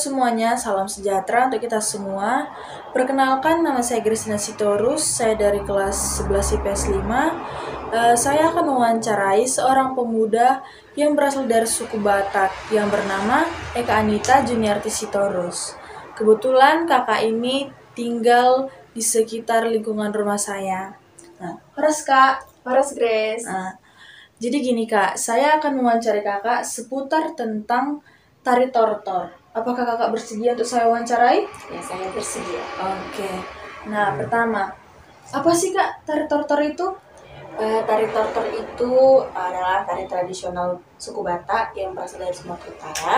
semuanya, salam sejahtera untuk kita semua. Perkenalkan, nama saya Grisna Sitorus, saya dari kelas 11 IPS 5. Saya akan mewawancarai seorang pemuda yang berasal dari suku Batak yang bernama Eka Anita Juniarti Sitorus. Kebetulan kakak ini tinggal di sekitar lingkungan rumah saya. Nah, Horas Kak. Horas Grace. Jadi gini Kak, saya akan mewawancari kakak seputar tentang tari tortor. Apakah kakak bersedia untuk saya wawancarai? Ya, saya bersedia. Oke. Nah, pertama, apa sih Kak tari tortor itu? Tari tortor itu adalah tari tradisional suku Batak yang berasal dari Sumatera Utara,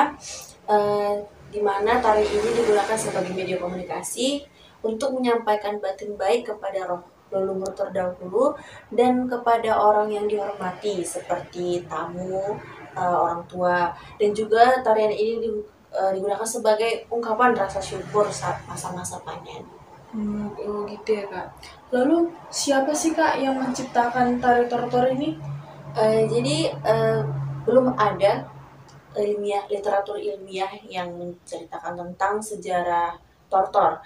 di mana tari ini digunakan sebagai media komunikasi untuk menyampaikan batin baik kepada roh leluhur terdahulu dan kepada orang yang dihormati seperti tamu, orang tua, dan juga tarian ini digunakan sebagai ungkapan rasa syukur saat masa-masa panen. Oh gitu ya Kak. Lalu siapa sih Kak yang menciptakan tari tortor ini? Jadi belum ada literatur ilmiah yang menceritakan tentang sejarah tortor.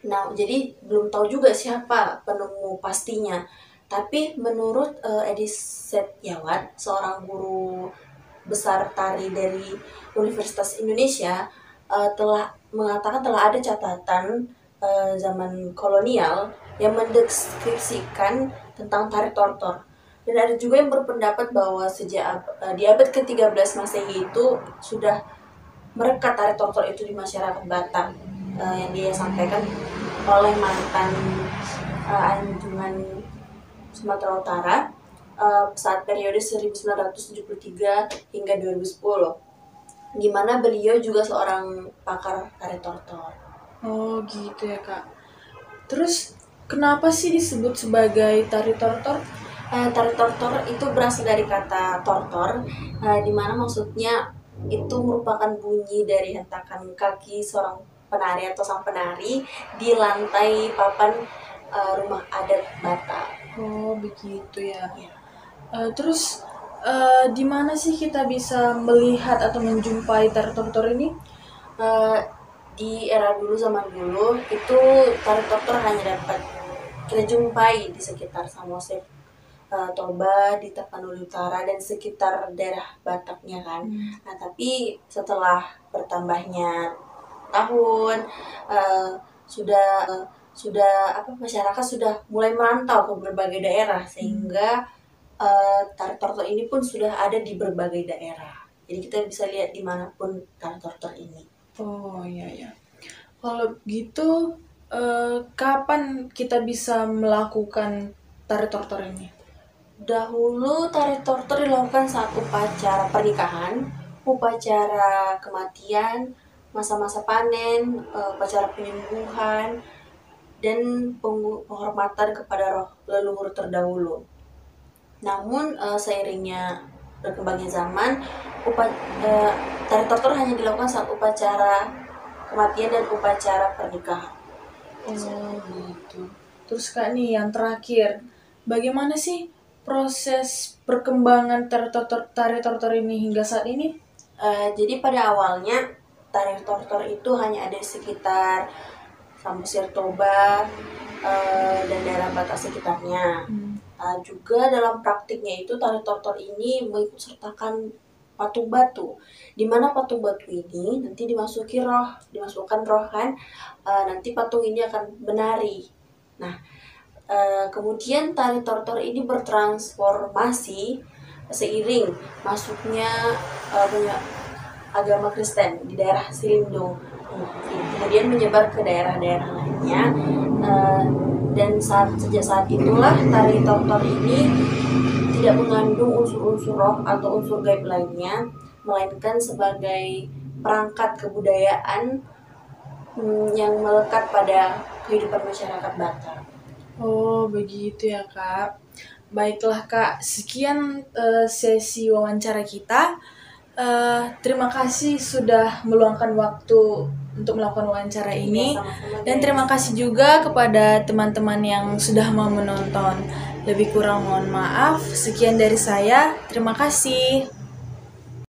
Nah, jadi belum tahu juga siapa penemu pastinya. Tapi menurut Edi Setiawan, seorang guru besar tari dari Universitas Indonesia, telah mengatakan telah ada catatan zaman kolonial yang mendeskripsikan tentang tari tortor. Dan ada juga yang berpendapat bahwa sejak di abad ke-13 Masehi itu sudah merekat tari tortor itu di masyarakat Batak, yang dia sampaikan oleh mantan Anjungan Sumatera Utara saat periode 1973 hingga 2010, di mana beliau juga seorang pakar tari tortor. Oh gitu ya Kak. Terus kenapa sih disebut sebagai tari tortor? Tari tortor itu berasal dari kata tortor, di mana maksudnya itu merupakan bunyi dari hentakan kaki seorang penari atau sang penari di lantai papan rumah adat Batak. Oh begitu ya. Terus di mana sih kita bisa melihat atau menjumpai tari tortor ini? Di era dulu, zaman dulu itu tari tortor hanya dapat kita jumpai di sekitar Samosir, Toba, di Tapanuli Utara dan sekitar daerah Bataknya kan. Nah, tapi setelah bertambahnya tahun, masyarakat sudah mulai merantau ke berbagai daerah, sehingga tari tortor ini pun sudah ada di berbagai daerah. Jadi kita bisa lihat dimanapun tari tortor ini. Oh iya. Kalau gitu kapan kita bisa melakukan tari tortor ini? Dahulu tari tortor dilakukan saat upacara pernikahan, upacara kematian, masa-masa panen, upacara penyembuhan, dan penghormatan kepada roh leluhur terdahulu. Namun seiringnya berkembangnya zaman, tari tortor hanya dilakukan saat upacara kematian dan upacara pernikahan. Oh gitu. Terus Kak nih yang terakhir, bagaimana sih proses perkembangan tari tortor ini hingga saat ini? Jadi pada awalnya tari tortor itu hanya ada di sekitar Samosir, Toba, dan daerah Batak sekitarnya. Juga dalam praktiknya itu tari tortor ini mengikut sertakan patung batu, di mana patung batu ini nanti dimasukkan roh kan, nanti patung ini akan menari. Nah, kemudian tari tortor ini bertransformasi seiring masuknya agama Kristen di daerah Silindung, kemudian menyebar ke daerah-daerah lainnya, dan sejak saat itulah tari tortor ini tidak mengandung unsur-unsur roh atau unsur gaib lainnya, melainkan sebagai perangkat kebudayaan yang melekat pada kehidupan masyarakat Batak. Oh begitu ya Kak. Baiklah Kak, sekian sesi wawancara kita. Terima kasih sudah meluangkan waktu untuk melakukan wawancara ini. Dan terima kasih juga kepada teman-teman yang sudah mau menonton. Lebih kurang mohon maaf. Sekian dari saya. Terima kasih.